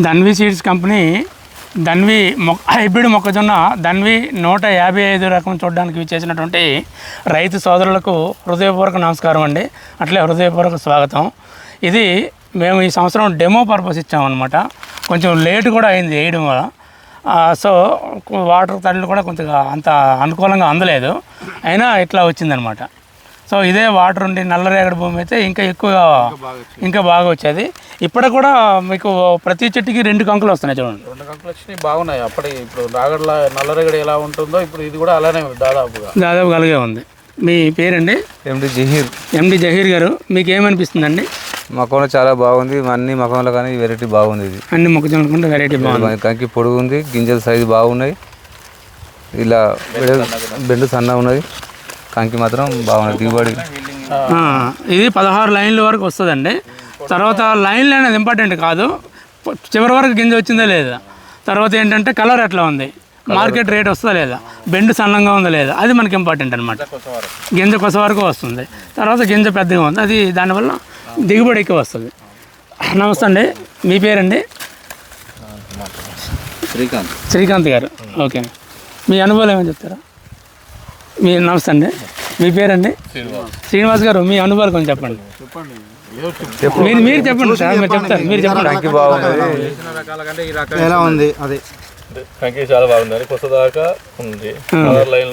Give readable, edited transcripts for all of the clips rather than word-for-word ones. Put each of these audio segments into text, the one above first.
Dhanvi seeds company Dhanvi hybrid మొక్కజొన్న ధన్వి 155 రకం చూడడానికి చేసినటువంటి రైతు సోదరులకు హృదయపూర్వక నమస్కారం అండి, అట్లే హృదయపూర్వక స్వాగతం. ఇది మేము ఈ సంవత్సరం డెమో పర్పస్ ఇచ్చామన్నమాట. కొంచెం లేట్ కూడా అయింది వేయడం వల్ల, సో వాటర్ తడులు కూడా కొంచెం అంత అనుకూలంగా అందలేదు, అయినా ఇట్లా వచ్చిందనమాట. సో ఇదే వాటర్ ఉండి నల్లరేగడి భూమి అయితే ఇంకా బాగా వచ్చేది. ఇప్పటికి కూడా మీకు ప్రతి చెట్టుకి 2 కంకులు వస్తున్నాయి చూడండి. 2 కంకులు వచ్చినాయి, బాగున్నాయి. ఇప్పుడు రాగడ్ల నల్లరేగడి ఎలా ఉంటుందో ఇప్పుడు ఇది కూడా అలానే దాదాపు అలాగే ఉంది. మీ పేరండి? ఎండి జహీర్ గారు. మీకు ఏమనిపిస్తుందండి? మొక్కలో చాలా బాగుంది, అన్ని మొక్కలో కానీ వెరైటీ బాగుంది. ఇది అన్ని మొక్కజొన్న వెరైటీ బాగుంది. కంకి పొడుగు ఉంది, గింజల సైజు బాగున్నాయి, ఇలా బెండు సన్న ఉన్నది, కంకి మాత్రం బాగున్నది. దిగుబడి ఇది 16 లైన్ల వరకు వస్తుందండి. తర్వాత లైన్లు అనేది ఇంపార్టెంట్ కాదు, చివరి వరకు గింజ వచ్చిందా లేదా, తర్వాత ఏంటంటే కలర్ ఎట్లా ఉంది, మార్కెట్ రేట్ వస్తుందా లేదా, బెండు సన్నంగా ఉందా లేదా, అది మనకి ఇంపార్టెంట్ అనమాట. గింజ కొస వరకు వస్తుంది, తర్వాత గింజ పెద్దగా ఉంది, అది దానివల్ల దిగుబడి ఎక్కువ వస్తుంది. నమస్తే అండి, మీ పేరండి? శ్రీకాంత్ గారు. ఓకే, మీ అనుభవాలు ఏమని చెప్తారా? నమస్తే అండి, మీ పేరండి? శ్రీనివాస్ గారు. మీ అనుభవాలు కొంచెం చెప్పండి. మీరు చెప్పండి సార్, మీరు చెప్తారు, మీరు చెప్పండి. ఎలా ఉంది? అది కంకి చాలా బాగుంది, కొత్త దాకా ఉంది, లైన్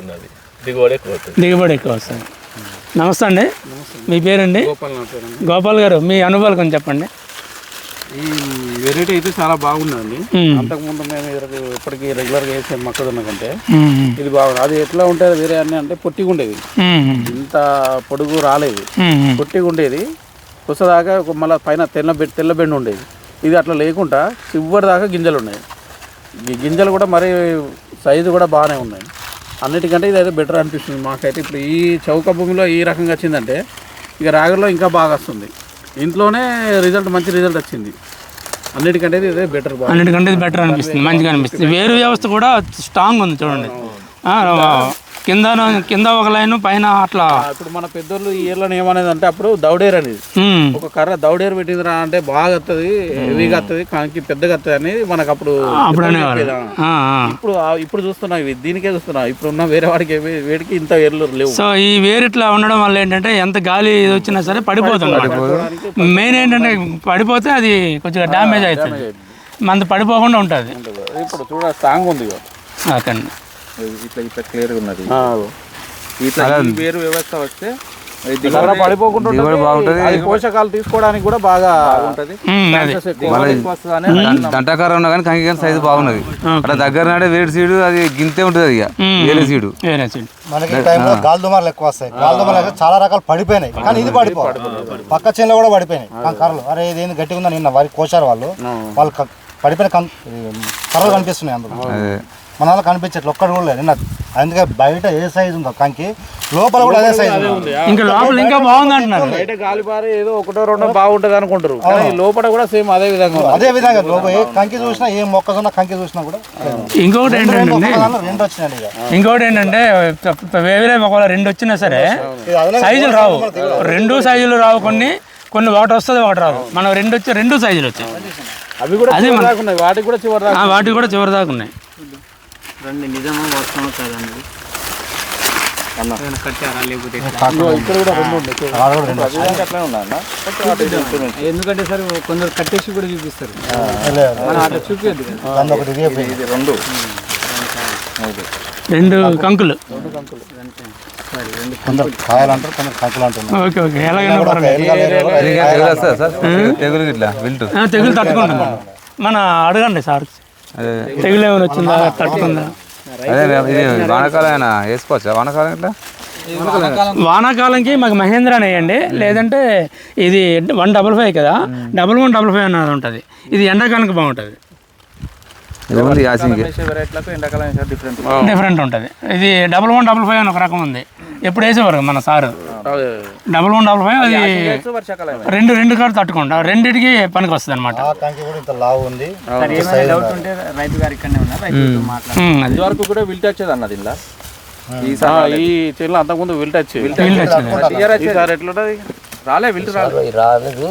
ఉన్నది, దిగుబడి ఎక్కువ వస్తుంది. నమస్తే అండి, మీ పేరండి? గోపాల్ గారు. మీ అనుభవాలు కొంచెం చెప్పండి. ఈ వెరైటీ అయితే చాలా బాగుందండి. అంతకుముందు మేము ఇప్పటికీ రెగ్యులర్గా వేసే మొక్కజొన్న కంటే ఇది బాగుంది. అది ఎట్లా ఉంటుంది వేరే అన్నీ అంటే పొట్టిగా ఉండేది, ఇంత పొడుగు రాలేదు, పొట్టిగా ఉండేది, కొసదాకా మళ్ళీ పైన తెల్ల బెండు ఉండేది. ఇది అట్లా లేకుండా చివరి దాకా గింజలు ఉన్నాయి. ఈ గింజలు కూడా మరి సైజు కూడా బాగానే ఉన్నాయి. అన్నిటికంటే ఇది అయితే బెటర్ అనిపిస్తుంది మాకైతే. ఇప్పుడు ఈ చౌక భూమిలో ఈ రకంగా వచ్చిందంటే ఇక రాగడిలో ఇంకా బాగా వస్తుంది. ఇంట్లోనే మంచి రిజల్ట్ వచ్చింది. అన్నిటికంటే ఇది బెటర్, అన్నిటికంటే ఇది బెటర్ అనిపిస్తుంది, మంచిగా అనిపిస్తుంది. వేరు వ్యవస్థ కూడా స్ట్రాంగ్ ఉంది చూడండి. కింద ఒక లైన్ పైన అట్లా. ఇప్పుడు మన పెద్దోళ్ళు ఈ ఏర్లను ఏమనేది అంటే అప్పుడు దౌడేరు అనేది, ఒక కర్ర దౌడేరు పెట్టిందిరా అంటే బాగా వస్తుంది, హెవీగా వస్తుంది, కాకి పెద్దగా వస్తుంది అని మనకు అప్పుడు. ఇప్పుడు చూస్తున్నాం, ఇవి దీనికే చూస్తున్నాం. ఇప్పుడు ఉన్న వేరే వాడికి వేడికి ఇంత ఏర్లు లేవు. సో ఈ వేరు ఇట్లా ఉండడం వల్ల ఏంటంటే ఎంత గాలి వచ్చినా సరే పడిపోతుంది. మెయిన్ ఏంటంటే పడిపోతే అది కొంచెం డ్యామేజ్ అవుతుంది, మనది పడిపోకుండా ఉంటుంది. ఇప్పుడు చూడ స్ట్రాంగ్ ఉంది అకండి, ఇట్లా క్లియర్గా ఉన్నది. ఇట్లా వేరు వ్యవస్థ వస్తే పడిపోకుండా పోషకాలు తీసుకోవడానికి కూడా బాగా ఉంటుంది. దంటాకారం ఉన్నా కానీ కంకి సైజు బాగున్నది. అట్లా దగ్గర నాడే వేడి సీడు అది గింతే ఉంటుంది, ఇక వేరే సీడు. మనకి టైంలో గాలిదుమార్లు ఎక్కువ వస్తాయి. గాలిదుమార్లు చాలా రకాలు పడిపోయినాయి, కానీ ఇది పడిపోయి పక్క చేనులో కూడా పడిపోయినాయి కర్రలు. అరే ఇదేంది గట్టిగా ఉందని నిన్న వారికి కోసారు వాళ్ళు పడిపోయిన కర్రలు కనిపిస్తున్నాయి. అందులో మన వాళ్ళు కనిపించట్లేదు, ఒక్కడు కూడా లేదు నిన్న. అందుకే బయట ఏ సైజు ఉందో కంకి, లోపల కూడా అదే సైజు, ఇంకా లోపల ఇంకా బాగుంది అంటున్నారు. బయట గాలిపారి ఏదో 1-2 బాగుంటుంది అనుకుంటారు, లోపల కూడా సేమ్ అదే విధంగా లోపల ఏ కంకి చూసినా, ఏ మొక్కజొన్న కంకి చూసినా కూడా. ఇంకొకటి ఏంటంటే 2 వచ్చినాయి. ఇంకొకటి ఏంటంటే వేరే ఒకవేళ 2 వచ్చినా సరే సైజులు రావు, 2 సైజులు రావు. కొన్ని ఒకటి వస్తుంది, ఒకటి రాదు. మనం 2 సైజులు వచ్చాయి. అవి కూడా వాటికి కూడా చివరి దాకా ఉన్నాయి. నిజమా వాస్తవం కాదండి, కట్టారా లేకపోతే ఎందుకంటే సార్ కొందరు కట్టేసి కూడా చూపిస్తారు, మనం అట్లా చూపించద్దు. 2 కంకులు తెగులు తట్టుకుంటున్నాం. మన అడగండి సార్, తెగులు ఏమైనా వచ్చిందా, తట్టుకుందా? వానాకాలం వేసుకోవచ్చా? వానాకాలం ఇట్లా వానాకాలంకి మాకు మహేంద్ర వేయండి, లేదంటే ఇది 155 కదా, 1155 అన్నది ఉంటుంది. ఇది ఎండాకాలానికి బాగుంటుంది, డిఫరెంట్ ఉంటుంది. ఇది 1155 అని ఒక రకం ఉంది, ఎప్పుడు వేసేవారు మన సారు. 1155 అది 2 కాదు తట్టుకుంటా, రెండింటికి పనికి వస్తుంది అనమాట. ఇది వరకు కూడా విల్ట్ వచ్చేది అన్నది ఇలా, ఈ చేనులో అంతకుముందు విల్ట్ వచ్చేది. ఎట్లుంటది? రాలే విల్ట్ రాలేదు.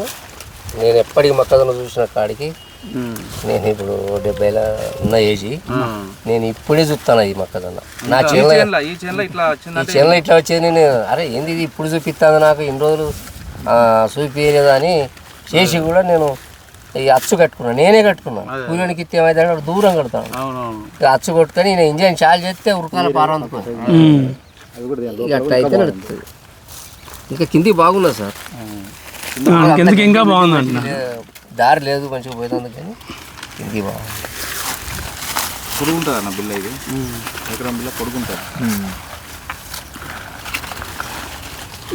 నేను ఎప్పటికి మొక్కజొన్న చూసిన కాడికి నేను ఇప్పుడు 70 ఉన్న ఏజీ నేను ఇప్పుడే చూస్తాను ఈ మొక్కజొన్న నా చేనులో ఈ చేనులో ఇట్లా ఈ చేనులో ఇట్లా వచ్చేది నేను అరే ఏంది ఇది ఇప్పుడు చూపిస్తాను నాకు ఇన్ని రోజులు చూపించలేదు అని చేసి కూడా నేను ఈ అచ్చు కట్టుకున్నాను నేనే కట్టుకున్నాను కూలోనికి ఇస్తే ఏమైతే దూరం కడతాను అచ్చు కొట్టుకొని నేను ఇంజన్ చాలు చేస్తే ఉరకాల పారందుకొని ఇక అట్లా అయితే నడుస్తుంది ఇంకా కింది బాగున్నా సార్ కిందకి ఇంకా బాగుంది అంటున్నా దారి లేదు మంచిగా పోయేందుకు కానీ కింది బాగుంది పొడుగుంటుంది అన్న బిల్ల ఇది ఎకరం బిల్ల పొడుగుంటుంది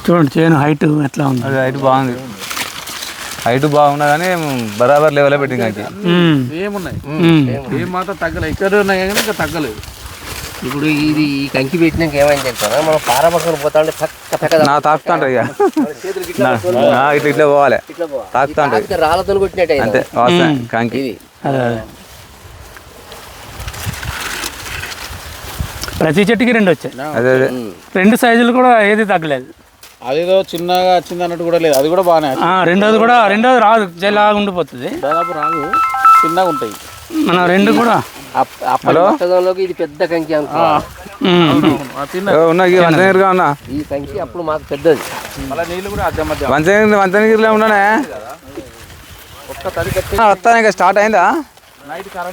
చూడండి చేను హైట్ ఎట్లా ఉంది. అది హైట్ బాగుంది, హైట్ బాగున్నా కానీ బరాబర్ లెవెల్ పెట్టింది కంకి. ఏమున్నాయి ఏం మాత్రం తగ్గలేదు, ఇక్కడ ఉన్నాయి కానీ ఇంకా తగ్గలేదు. ఇప్పుడు ఇది ఈ కంకి పెట్టినాక ఏమైంది తెలుసా, మనం పార పట్టుకొని పోతా ఉంటే పక్క నా తాకుతా ఉంటుంది ఇక ఇట్లా ఇట్లా పోవాలి తాకుతా ఉంటుంది రాళ్ళతో కొట్టినట్టు అంతే వాస్తవం కంకి. ఇది ప్రతి చెట్టుకి 2 వచ్చాయి, అదే అదే 2 సైజులు కూడా ఏది తగ్గలేదు. అదేదో చిన్నగా వచ్చింది అన్నట్టు కూడా లేదు, అది కూడా బాగానే రెండోది రాదు, జలాగా ఉండిపోతుంది, దాదాపు రాదు, చిన్నగా ఉంటాయి. మన 2 కూడా మొక్కజొన్నలోకి ఇది పెద్ద కంకి అనుకో, ఉన్నా వంచనగిరిగా ఉన్నా ఈ కంకి అప్పుడు మాకు పెద్దది. మళ్ళీ నీళ్ళు కూడా అద్దె మధ్య వంచనగిరిలో ఉన్నానే వస్తాను ఇక స్టార్ట్ అయిందా. Night current